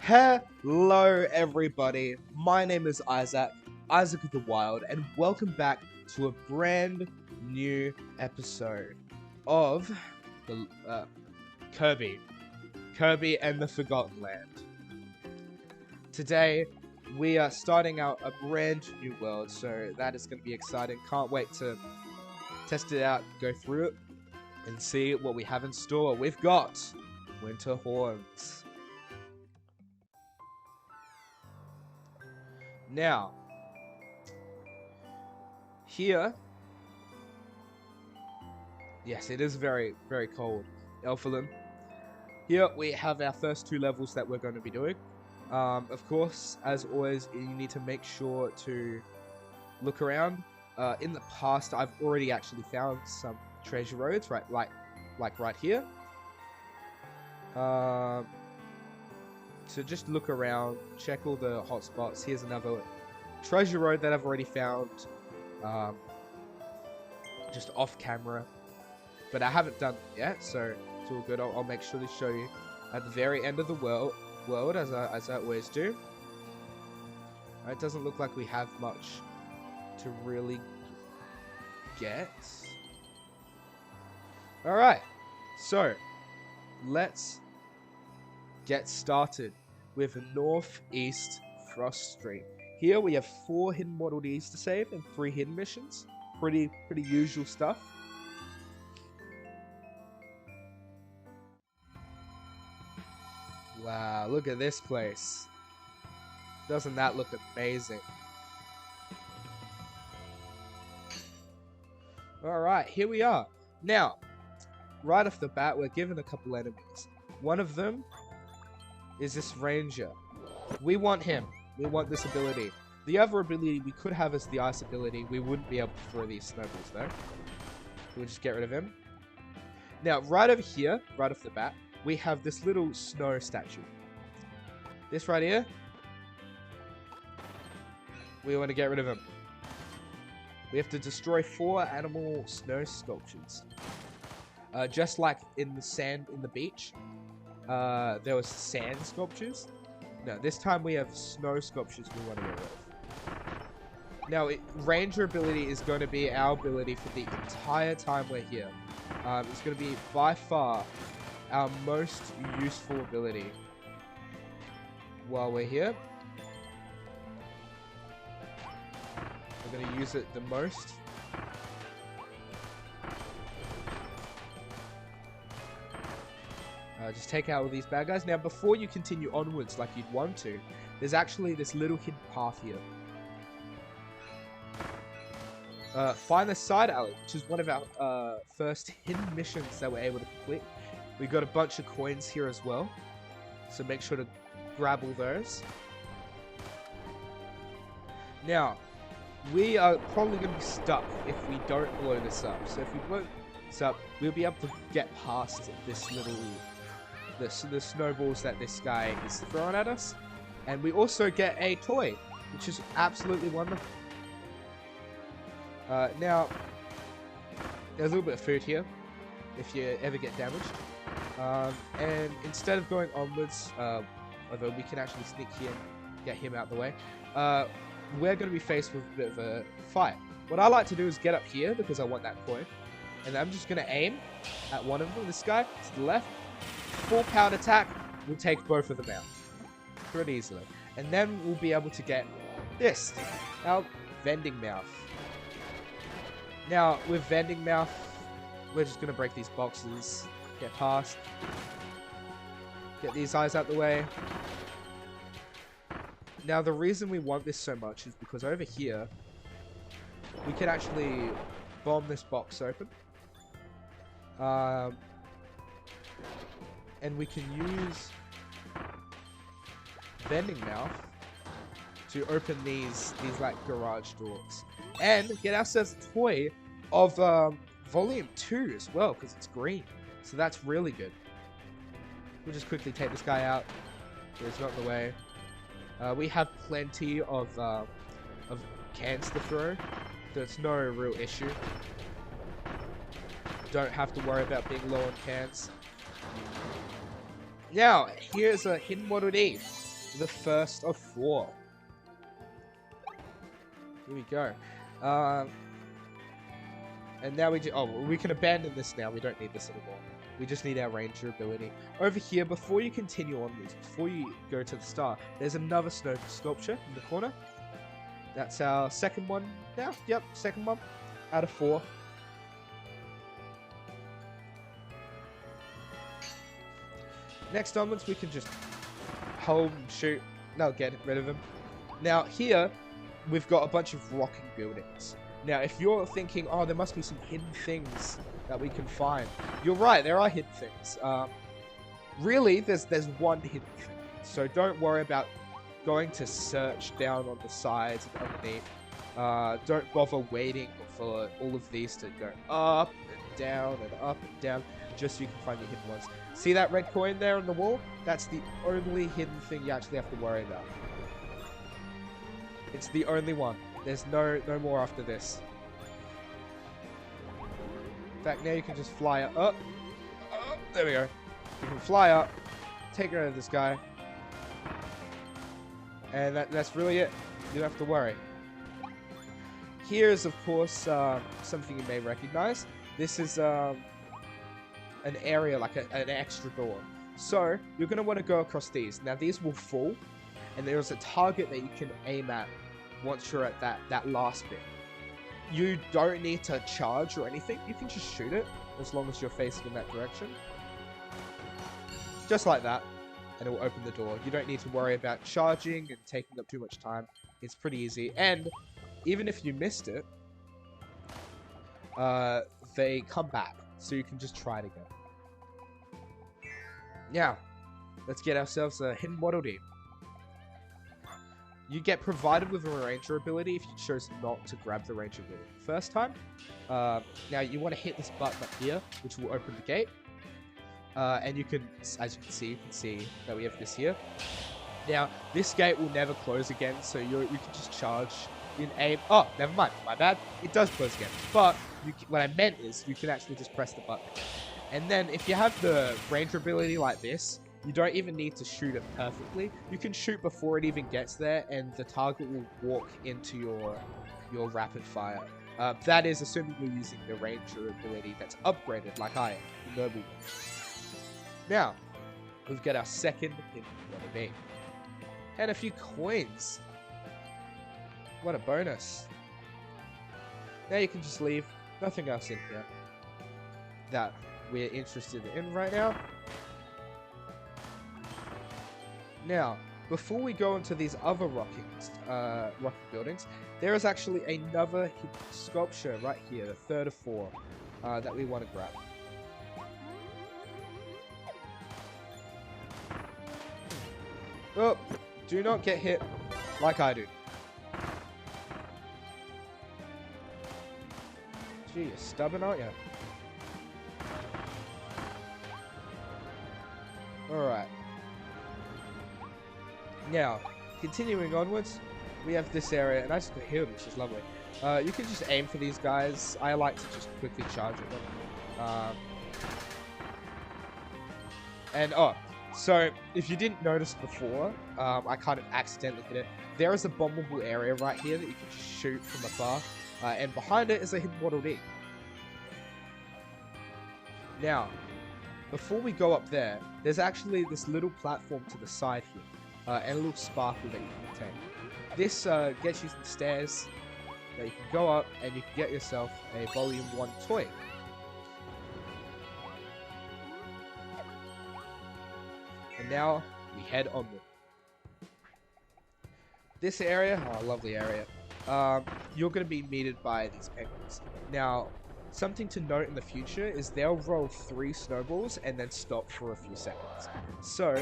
Hello everybody, my name is Isaac of the Wild, and welcome back to a brand new episode of the Kirby and the Forgotten Land. Today we are starting out a brand new world, so that is going to be exciting. Can't wait to test it out, go through it, and see what we have in store. We've got Winter Horns. Now, here, yes, it is very, very cold. Elfalin. Here we have our first two levels that we're going to be doing. Of course, as always, you need to make sure to look around. In the past, I've already actually found some treasure roads, right, like right here. So just look around, check all the hotspots. Here's another treasure road that I've already found, just off camera, but I haven't done it yet, so it's all good. I'll make sure to show you at the very end of the world as I always do. It doesn't look like we have much to really get. All right, so let's get started with Northeast Frost Street. Here we have 4 hidden Model Ds to save and 3 hidden missions. Pretty usual stuff. Wow, look at this place. Doesn't that look amazing? Alright, here we are. Now, right off the bat, we're given a couple enemies. One of them is this ranger. We want him. We want this ability. The other ability we could have is the ice ability. We wouldn't be able to throw these snowballs though. We'll just get rid of him. Now, right over here, right off the bat, we have this little snow statue. This right here, we want to get rid of him. We have to destroy 4 animal snow sculptures. Just like in the sand in the beach. There was sand sculptures. No, this time we have snow sculptures we want to get rid of. Now, ranger ability is going to be our ability for the entire time we're here. It's going to be by far our most useful ability while we're here. We're going to use it the most. Just take out all these bad guys. Now, before you continue onwards like you'd want to, there's actually this little hidden path here. Find the side alley, which is one of our first hidden missions that we're able to complete. We got a bunch of coins here as well, so make sure to grab all those. Now, we are probably going to be stuck if we don't blow this up. So if we blow this up, we'll be able to get past this little... the snowballs that this guy is throwing at us, and we also get a toy, which is absolutely wonderful. Now, there's a little bit of food here if you ever get damaged, and instead of going onwards, although we can actually sneak here and get him out of the way, we're going to be faced with a bit of a fight. What I like to do is get up here because I want that coin, and I'm just going to aim at one of them, this guy to the left. Full powered attack, we'll take both of them out pretty easily. And then we'll be able to get this, our vending mouth. Now, with vending mouth, we're just going to break these boxes, get past, get these eyes out the way. Now, the reason we want this so much is because over here, we can actually bomb this box open. And we can use vending mouth to open these like garage doors and get ourselves a toy of volume 2 as well, because it's green, so that's really good. We'll just quickly take this guy out so he's not in the way. We have plenty of cans to throw, so it's no real issue. Don't have to worry about being low on cans. Now, here's a hidden Model D. the first of 4. Here we go. And now we can abandon this now. We don't need this anymore. We just need our ranger ability. Over here, before you continue onwards, before you go to the star, there's another snow sculpture in the corner. That's our second one now. Yep, second one out of 4. Next onwards, we can just hold and shoot. That'll get rid of him. Now here, we've got a bunch of rocking buildings. Now, if you're thinking, oh, there must be some hidden things that we can find, you're right. There are hidden things. Really, there's one hidden thing. So don't worry about going to search down on the sides and underneath. Don't bother waiting for all of these to go up and down and up and down, just so you can find the hidden ones. See that red coin there on the wall? That's the only hidden thing you actually have to worry about. It's the only one. There's no more after this. In fact, now you can just fly up. Oh, there we go. You can fly up, take rid of this guy, and that's really it. You don't have to worry. Here's, of course, something you may recognize. This is an area, like an extra door. So, you're going to want to go across these. Now, these will fall, and there's a target that you can aim at once you're at that last bit. You don't need to charge or anything. You can just shoot it, as long as you're facing in that direction. Just like that, and it will open the door. You don't need to worry about charging and taking up too much time. It's pretty easy. And even if you missed it, they come back, so you can just try it again. Now, let's get ourselves a hidden Waddle Dee. You get provided with a ranger ability if you chose not to grab the ranger ability the first time. Now, you want to hit this button up here, which will open the gate. And you can, as you can see that we have this here. Now, this gate will never close again, so you can just charge in aim. Oh, never mind, my bad. It does close again. But what I meant is you can actually just press the button. And then if you have the ranger ability like this, you don't even need to shoot it perfectly. You can shoot before it even gets there, and the target will walk into your rapid fire. That is assuming you're using the ranger ability that's upgraded, like I am, the noble one. Now, we've got our second hidden Waddle Dee. And a few coins. What a bonus. Now you can just leave. Nothing else in here that we're interested in right now. Now, before we go into these other rocking buildings, there is actually another hidden sculpture right here, the third of 4, that we want to grab. Oh, do not get hit like I do. Gee, you're stubborn, aren't you? Alright. Now, continuing onwards, we have this area, and I just got healed, which is lovely. You can just aim for these guys. I like to just quickly charge at them. So, if you didn't notice before, I kind of accidentally hit it. There is a bombable area right here that you can just shoot from afar. And behind it is a hidden Waddle Dee. Now, before we go up there, there's actually this little platform to the side here. And a little sparkle that you can take. This gets you some stairs that you can go up, and you can get yourself a Volume 1 toy. And now, we head onward. This area, oh, lovely area. You're going to be meted by these penguins. Now, something to note in the future is they'll roll 3 snowballs and then stop for a few seconds. So,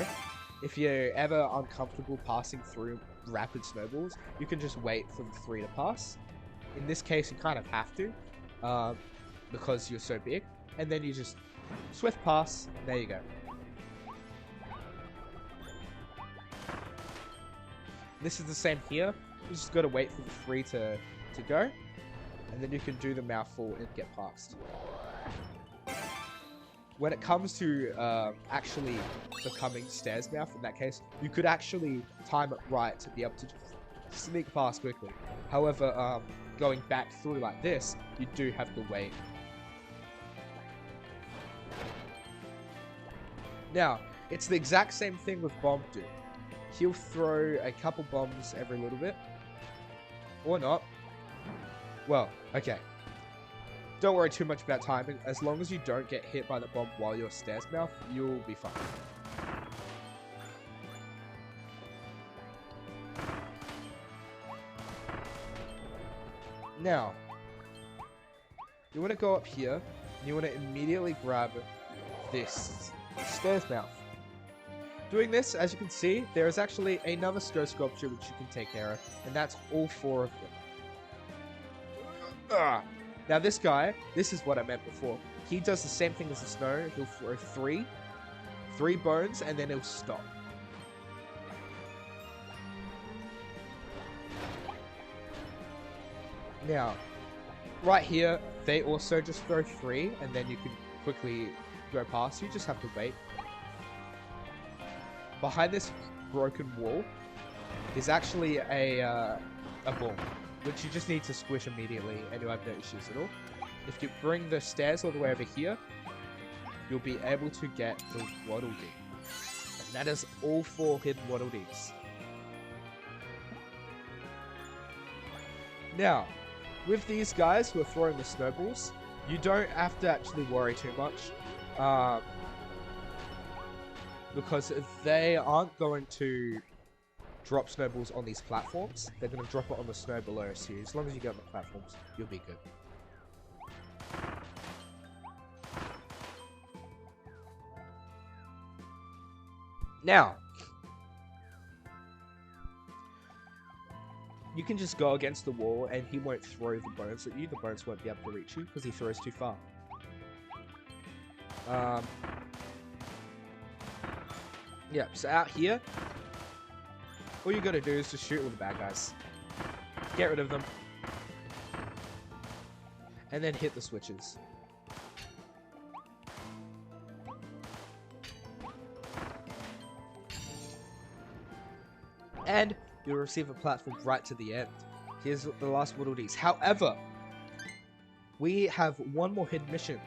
if you're ever uncomfortable passing through rapid snowballs, you can just wait for the 3 to pass. In this case, you kind of have to, because you're so big. And then you just swift pass, and there you go. This is the same here. You just got to wait for the 3 to go, and then you can do the mouthful and get past. when it comes to actually becoming stairs mouth, in that case, you could actually time it right to be able to sneak past quickly. However, going back through like this, you do have to wait. Now, it's the exact same thing with Bomb Dude. He'll throw a couple bombs every little bit. Or not. Well, okay. Don't worry too much about timing. As long as you don't get hit by the bomb while you're stairs mouth, you'll be fine. Now, you want to go up here, and you want to immediately grab this stairs mouth. Doing this, as you can see, there is actually another snow sculpture which you can take care of, and that's all 4 of them. Now this guy, this is what I meant before. He does the same thing as the snow. He'll throw three bones, and then he'll stop. Now, right here, they also just throw 3, and then you can quickly go past. You just have to wait. Behind this broken wall is actually a ball, which you just need to squish immediately, and you'll have no issues at all. If you bring the stairs all the way over here, you'll be able to get the Waddle Dee. And that is all 4 hidden Waddle Dees. Now, with these guys who are throwing the snowballs, you don't have to actually worry too much. Because they aren't going to drop snowballs on these platforms. They're going to drop it on the snow below. So as long as you get on the platforms, you'll be good. Now, you can just go against the wall and he won't throw the bones at you. The bones won't be able to reach you because he throws too far. Yeah, so out here, all you gotta do is just shoot all the bad guys. Get rid of them. And then hit the switches. And you'll receive a platform right to the end. Here's the last Waddle Dees. However, we have one more hidden mission.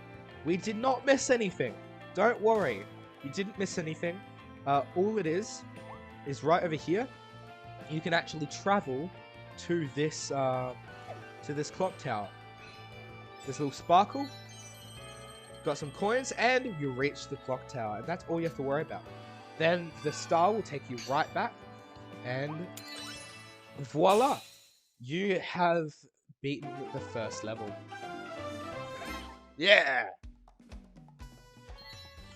We did not miss anything. Don't worry. You didn't miss anything. All it is right over here. You can actually travel to this clock tower. This little sparkle. Got some coins, and you reach the clock tower. And that's all you have to worry about. Then the star will take you right back. And voila! You have beaten the first level. Yeah!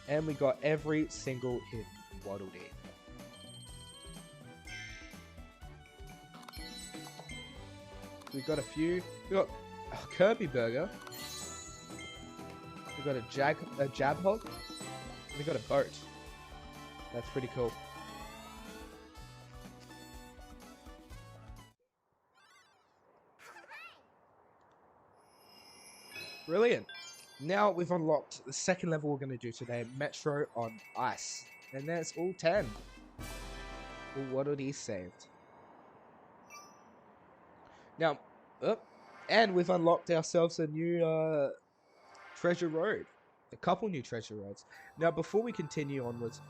And we got every single hidden Waddle Dee. We got a few. We got a Kirby burger. We got a jab hog. We got a boat. That's pretty cool. Brilliant. Now we've unlocked the second level we're going to do today, Metro on Ice. And that's all 10. All Waddle Dees saved. Now, and we've unlocked ourselves a new treasure road. A couple new treasure roads. Now, before we continue onwards,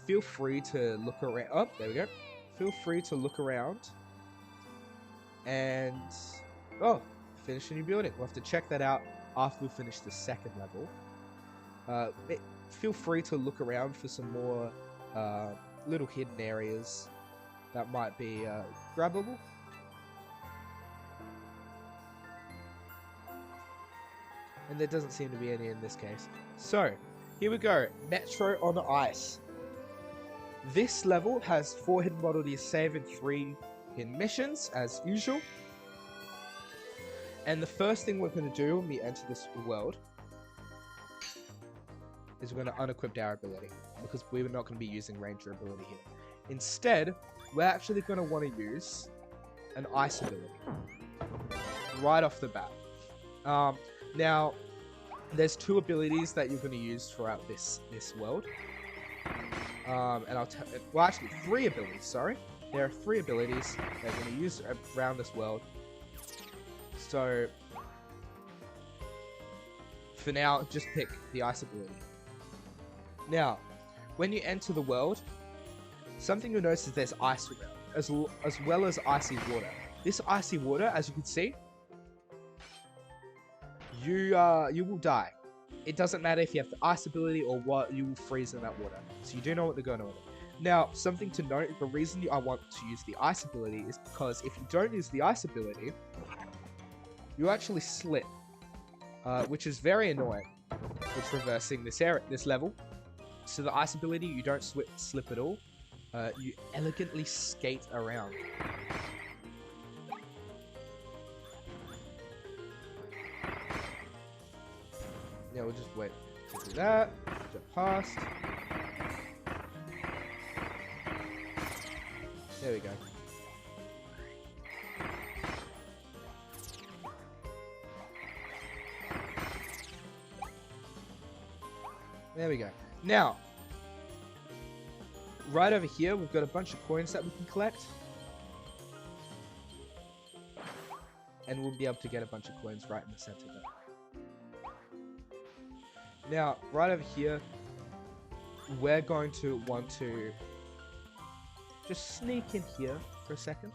feel free to look around. Oh, there we go. Feel free to look around. And, finish a new building. We'll have to check that out after we finish the second level. Feel free to look around for some more little hidden areas that might be grabbable. And there doesn't seem to be any in this case. So, here we go. Metro on Ice. This level has 4 hidden Waddle Dees saved and 3 hidden missions, as usual. And the first thing we're going to do when we enter this world is we're going to unequip our ability, because we're not going to be using Ranger ability here. Instead, we're actually going to want to use an Ice ability right off the bat. Now, there's two abilities that you're going to use throughout this world. And well, actually, 3 abilities, sorry. There are 3 abilities that you're going to use around this world. So, for now, just pick the ice ability. Now, when you enter the world, something you'll notice is there's ice around, as well as icy water. This icy water, as you can see, you will die. It doesn't matter if you have the ice ability or what, you will freeze in that water. So you do know what they're going on. Now, something to note, the reason I want to use the ice ability is because if you don't use the ice ability, you actually slip, which is very annoying with traversing this level. So the ice ability, you don't slip at all. You elegantly skate around. Yeah, we'll just wait to do that. Jump past. There we go. There we go. Now, right over here, we've got a bunch of coins that we can collect. And we'll be able to get a bunch of coins right in the center of it. Now, right over here, we're going to want to just sneak in here for a second.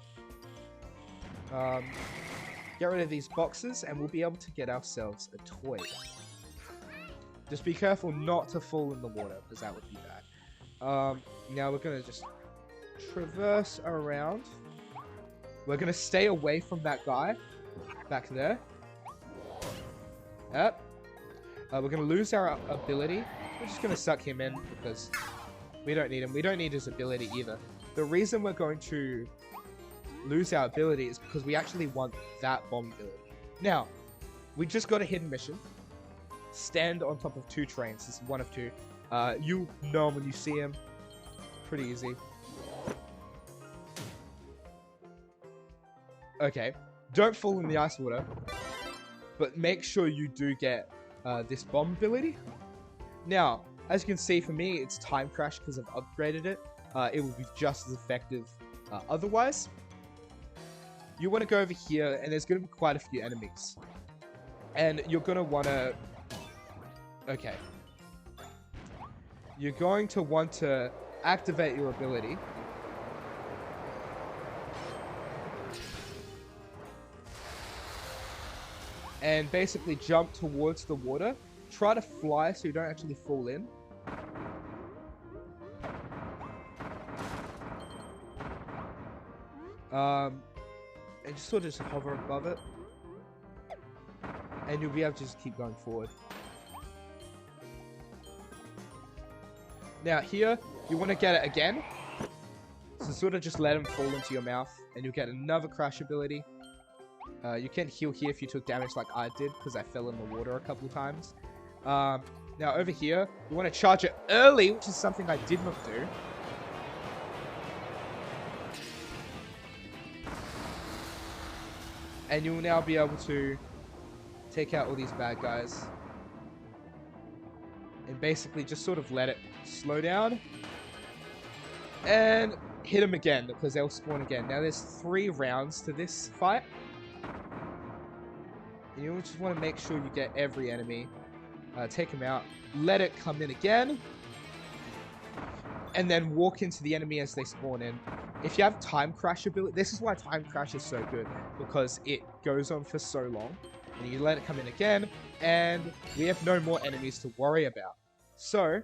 Get rid of these boxes, and we'll be able to get ourselves a toy. Just be careful not to fall in the water, because that would be bad. Now we're going to just traverse around. We're going to stay away from that guy back there. Yep. We're going to lose our ability. We're just going to suck him in because we don't need him. We don't need his ability either. The reason we're going to lose our ability is because we actually want that bomb ability. Now, we just got a hidden mission. Stand on top of 2 trains. This is one of 2. You know him when you see him. Pretty easy. Okay. Don't fall in the ice water. But make sure you do get this bomb ability. Now, as you can see, for me, it's time crash because I've upgraded it. It will be just as effective otherwise. You want to go over here, and there's going to be quite a few enemies. And you're going to want to... Okay. You're going to want to activate your ability. And basically jump towards the water. Try to fly so you don't actually fall in. And just sort of just hover above it. And you'll be able to just keep going forward. Now here, you want to get it again. So sort of just let him fall into your mouth. And you'll get another crash ability. You can heal here if you took damage like I did, because I fell in the water a couple times. Now over here, you want to charge it early, which is something I did not do. And you'll now be able to take out all these bad guys. And basically just sort of let it slow down. And hit them again, because they'll spawn again. Now there's 3 rounds to this fight. And you just want to make sure you get every enemy. Take them out. Let it come in again. And then walk into the enemy as they spawn in. If you have time crash ability, this is why time crash is so good, because it goes on for so long. And you let it come in again, and we have no more enemies to worry about. So,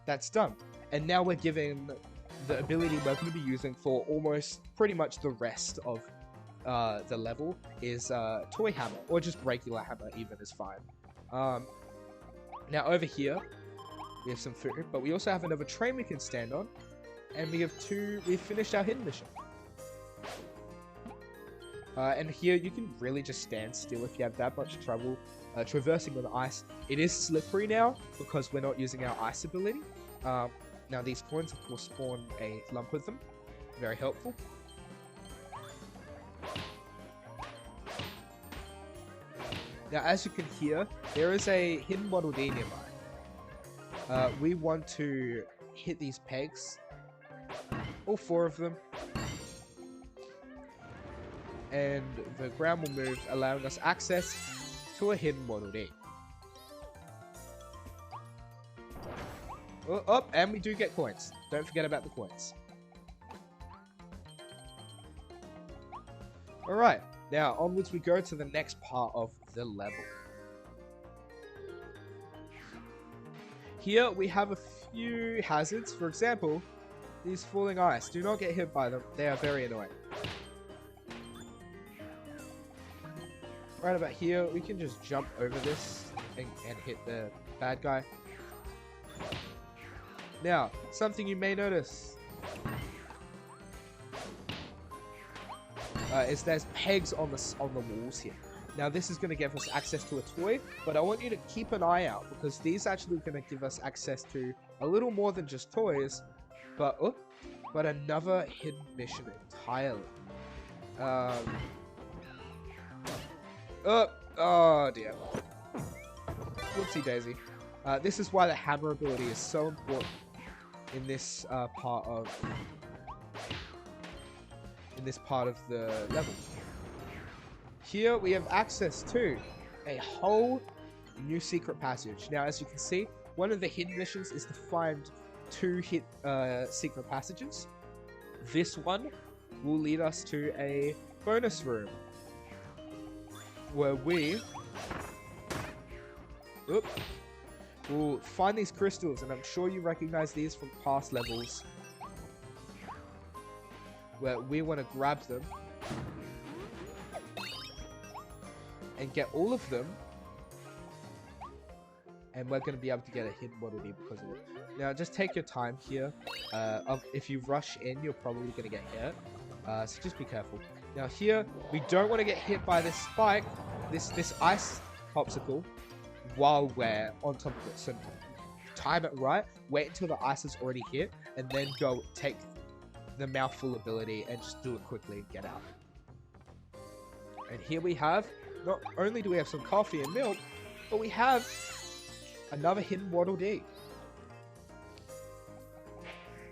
that's done. And now we're giving the ability we're going to be using for almost pretty much the rest of the level is Toy Hammer, or just regular hammer even is fine. Now over here, we have some food, but we also have another train we can stand on. And we've finished our hidden mission. And here you can really just stand still if you have that much trouble traversing on the ice. It is slippery now because we're not using our ice ability. Now these coins of course spawn a lump with them. Very helpful. Now, as you can hear, there is a hidden Waddle Dee nearby. We want to hit these pegs, all 4 of them, and the ground will move, allowing us access to a hidden Waddle Dee. Oh, and we do get coins. Don't forget about the coins. Alright, now onwards we go to the next part of the level. Here we have a few hazards. For example, these falling ice. Do not get hit by them. They are very annoying. Right about here, we can just jump over this and hit the bad guy. Now, something you may notice is there's pegs on the walls here. Now, this is going to give us access to a toy, but I want you to keep an eye out because these are actually going to give us access to a little more than just toys, but another hidden mission entirely. Oh dear. Whoopsie daisy. This is why the hammer ability is so important in this part of the level. Here we have access to a whole new secret passage. Now, as you can see, one of the hidden missions is to find 2 secret passages. This one will lead us to a bonus room where we will find these crystals, and I'm sure you recognize these from past levels, where we want to grab them and get all of them, and we're going to be able to get a hidden Waddle Dee because of it. Now, just take your time here. If you rush in, you're probably going to get hit, so just be careful. Now here, we don't want to get hit by this spike, this ice popsicle, while we're on top of it. So time it right, wait until the ice is already hit, and then go take the mouthful ability and just do it quickly and get out. And here we have, not only do we have some coffee and milk, but we have another hidden Waddle Dee.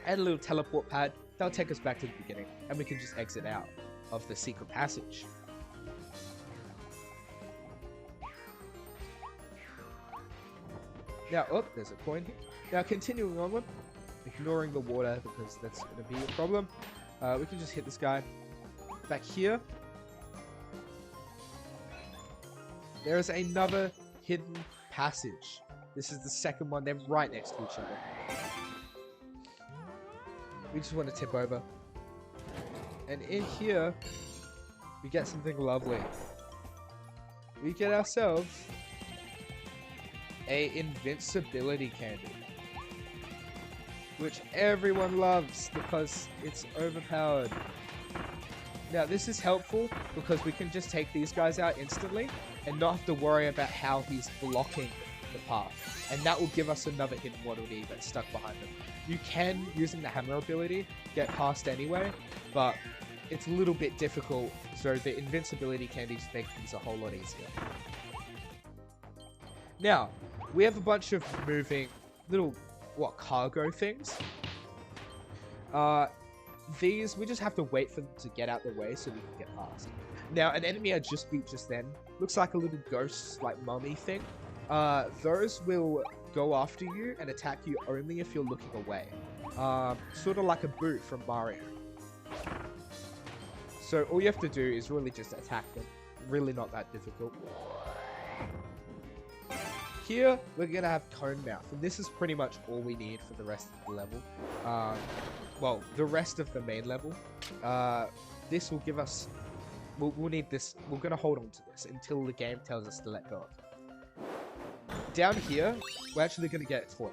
And a little teleport pad. That'll take us back to the beginning, and we can just exit out of the secret passage. Now, there's a coin here. Now, continuing onward, ignoring the water because that's going to be a problem. We can just hit this guy. Back here, there is another hidden passage. This is the second one. They're right next to each other. We just want to tip over. And in here, we get something lovely. We get ourselves a invincibility candy, which everyone loves because it's overpowered. Now, this is helpful because we can just take these guys out instantly and not have to worry about how he's blocking the path. And that will give us another hidden Waddle Dee that's stuck behind them. You can, using the hammer ability, get past anyway, but it's a little bit difficult, so the invincibility candies make things a whole lot easier. Now, we have a bunch of moving little, cargo things. These, we just have to wait for them to get out the way so we can get past. Now, an enemy I just beat just then looks like a little ghost, mummy thing. Those will go after you and attack you only if you're looking away. Sort of like a boot from Mario. So all you have to do is really just attack them. Really not that difficult. Here, we're going to have Cone Mouth, and this is pretty much all we need for the rest of the level. Well, the rest of the main level. This will give us... We'll need this. We're going to hold on to this until the game tells us to let go of it. Down here, we're actually going to get a toy.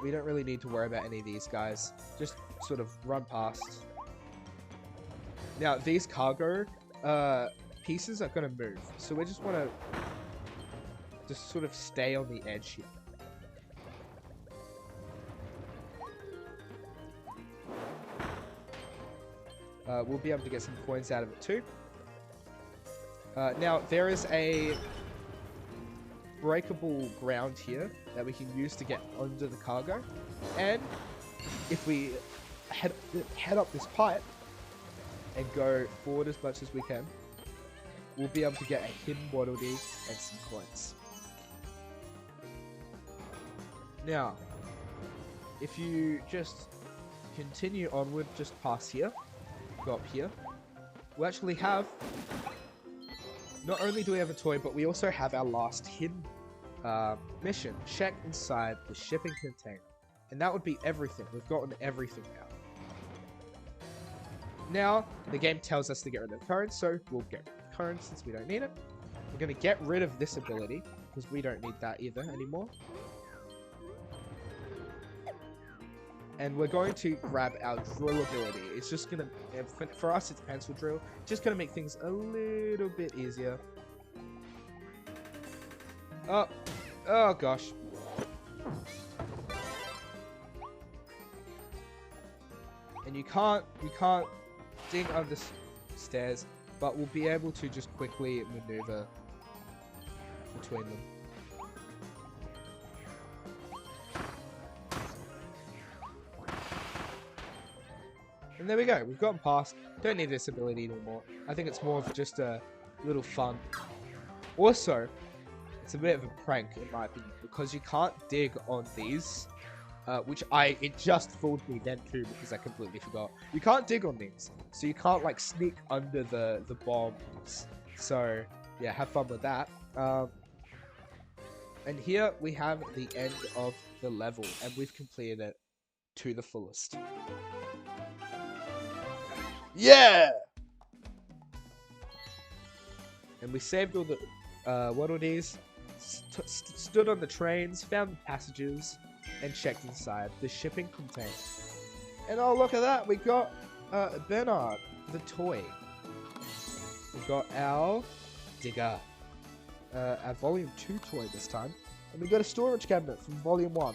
We don't really need to worry about any of these guys. Just sort of run past. Now, these cargo pieces are going to move. So we just want to just sort of stay on the edge here. We'll be able to get some coins out of it too. Now, there is a breakable ground here that we can use to get under the cargo. And if we head up this pipe and go forward as much as we can, we'll be able to get a hidden Waddle Dee and some coins. Now, if you just continue onward just past here, go up here, we actually have, not only do we have a toy, but we also have our last hidden mission. Check inside the shipping container. And that would be everything. We've gotten everything now. Now, the game tells us to get rid of the cone, so we'll get rid of the cone since we don't need it. We're going to get rid of this ability, because we don't need that either anymore. And we're going to grab our drill ability. It's just going to, for us it's pencil drill, just going to make things a little bit easier. Oh gosh. And you can't dig under stairs, but we'll be able to just quickly maneuver between them. And there we go, we've gotten past. Don't need this ability anymore. I think it's more of just a little fun. Also, it's a bit of a prank in my opinion, because you can't dig on these, it just fooled me then too, because I completely forgot. You can't dig on these, so you can't like sneak under the bombs. So yeah, have fun with that. And here we have the end of the level, and we've completed it to the fullest. Yeah! And we saved all the Waddle Dees, stood on the trains, found the passages, and checked inside the shipping container. And oh, look at that! We got Bernard, the toy. We got our digger, our Volume 2 toy this time. And we got a storage cabinet from Volume 1.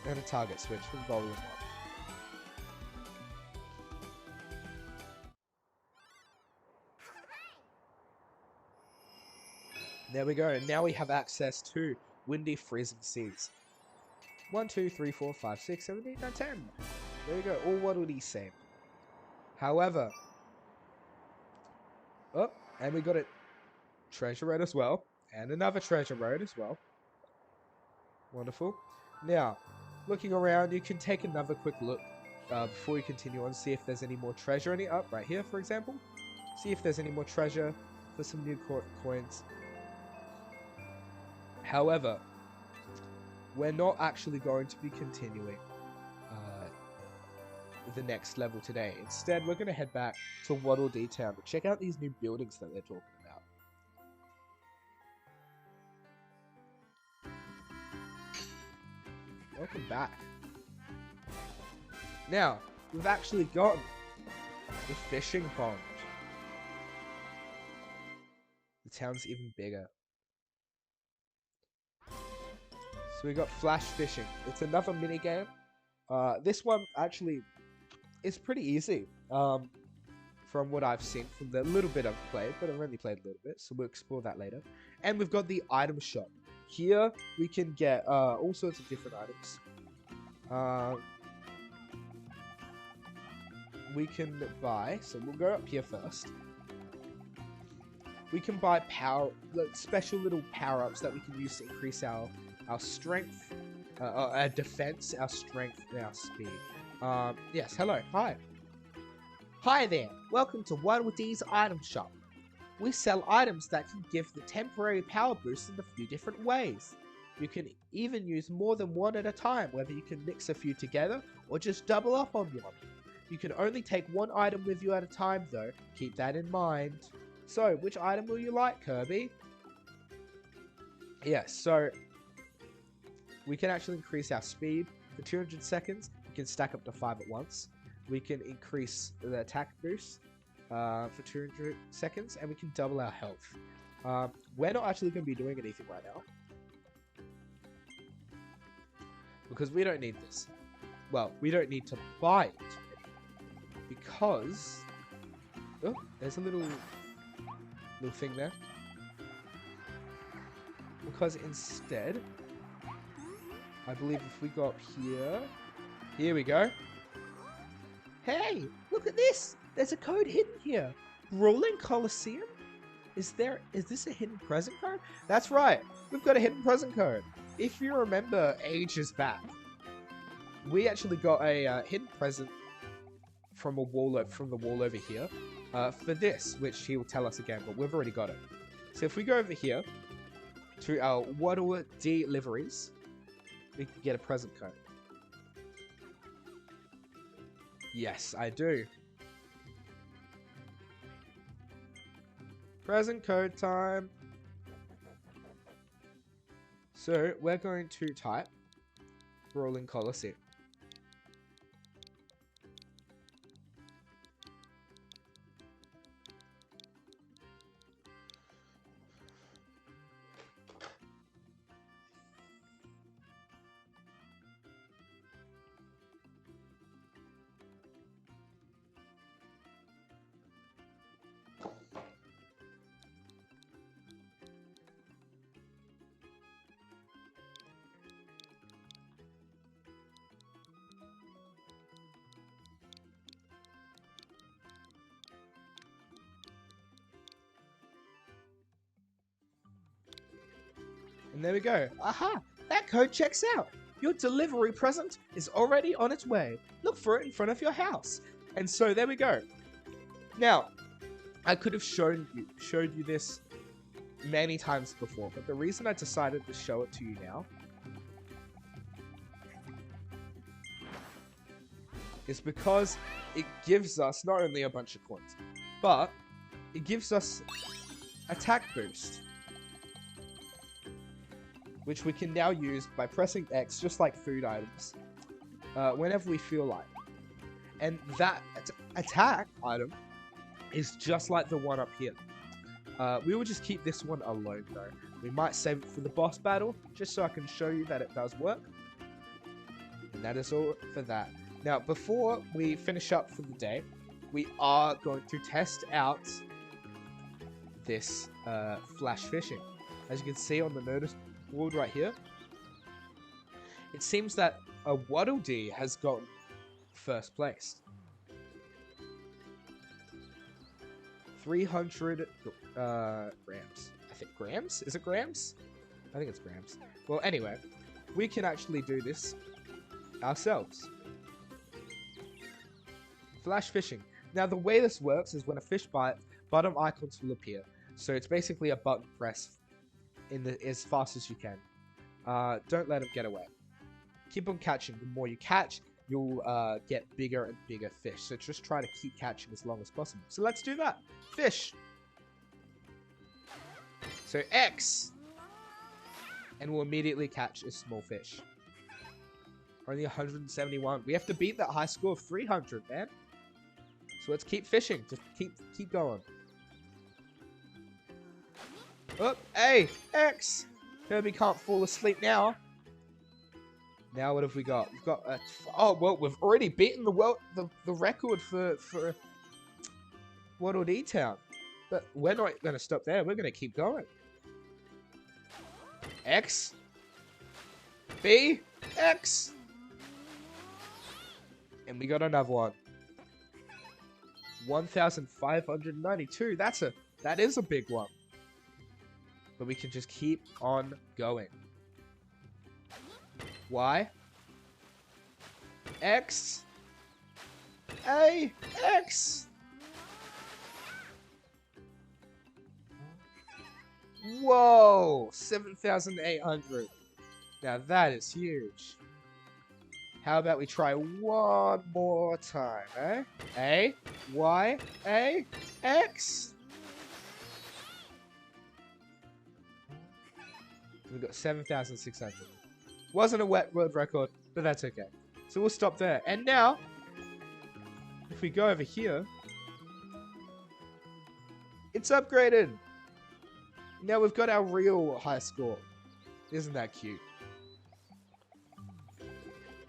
And a target switch from Volume 1. There we go, and now we have access to Windy Freezing Seas. 1, 2, 3, 4, 5, 6, 7, 8, 9, 10. There we go, all Waddle Dee saved. However, oh, and we got a treasure road as well, and another treasure road as well. Wonderful. Now, looking around, you can take another quick look before you continue on, see if there's any more treasure right here, for example. See if there's any more treasure for some new coins. However, we're not actually going to be continuing the next level today. Instead, we're going to head back to Waddle Dee Town to check out these new buildings that they're talking about. Welcome back. Now, we've actually gotten the fishing pond. The town's even bigger. So we got flash fishing. It's another mini game. This one actually is pretty easy. From what I've seen, from the little bit I've played, but I've only played a little bit, so we'll explore that later. And we've got the item shop. Here we can get all sorts of different items. We can buy. So we'll go up here first. We can buy special little power-ups that we can use to increase our strength, our defense, our strength, and our speed. Yes, hello, hi. Hi there, welcome to Waddle Dee's item shop. We sell items that can give the temporary power boost in a few different ways. You can even use more than one at a time, whether you can mix a few together or just double up on one. You can only take one item with you at a time though, keep that in mind. So, which item will you like, Kirby? Yes, so we can actually increase our speed for 200 seconds. We can stack up to 5 at once. We can increase the attack boost for 200 seconds, and we can double our health. We're not actually going to be doing anything right now, because we don't need this. Well, we don't need to buy it, because... Oh, there's a little little thing there. Because instead, I believe if we go up here, here we go. Hey, look at this! There's a code hidden here. Brawling Coliseum? Is this a hidden present code? That's right, we've got a hidden present code. If you remember ages back, we actually got a hidden present from the wall over here for this, which he will tell us again, but we've already got it. So if we go over here to our Waddle D liveries, we can get a present code. Yes, I do. Present code time. So we're going to type Brawling Coliseum. And there we go. Aha! That code checks out. Your delivery present is already on its way. Look for it in front of your house. And so there we go. Now, I could have showed you this many times before, but the reason I decided to show it to you now is because it gives us not only a bunch of coins, but it gives us attack boost, which we can now use by pressing X, just like food items, whenever we feel like. And that attack item is just like the one up here. We will just keep this one alone though. We might save it for the boss battle, just so I can show you that it does work. And that is all for that. Now, before we finish up for the day, we are going to test out this flash fishing. As you can see on the notice board right here, it seems that a Waddle Dee has gotten first place. 300 grams. I think grams? Is it grams? I think it's grams. Well, anyway, we can actually do this ourselves. Flash fishing. Now, the way this works is when a fish bites, bottom icons will appear. So it's basically a button press as fast as you can. Don't let them get away. Keep on catching. The more you catch, you'll get bigger and bigger fish. So just try to keep catching as long as possible. So let's do that. Fish. So X. And we'll immediately catch a small fish. Only 171. We have to beat that high score of 300, man. So let's keep fishing. Just keep going. Oh, hey, X. Kirby can't fall asleep now. Now what have we got? We've got oh well, we've already beaten the record for Waddle Dee Town, but we're not going to stop there. We're going to keep going. X, B, X, and we got another one. 1,592. That is a big one. But we can just keep on going. Y, X, A, X. Whoa, 7,800. Now that is huge. How about we try one more time, eh? A, Y, A, X. We've got 7,600. Wasn't a wet world record, but that's okay. So we'll stop there. And now, if we go over here, it's upgraded. Now we've got our real high score. Isn't that cute?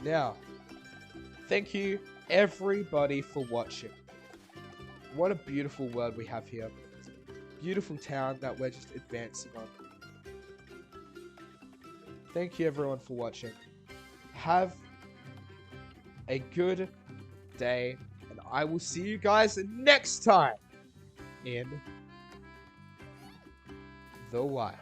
Now, thank you everybody for watching. What a beautiful world we have here. beautiful town that we're just advancing on. Thank you everyone for watching. Have a good day, and I will see you guys next time in the wild.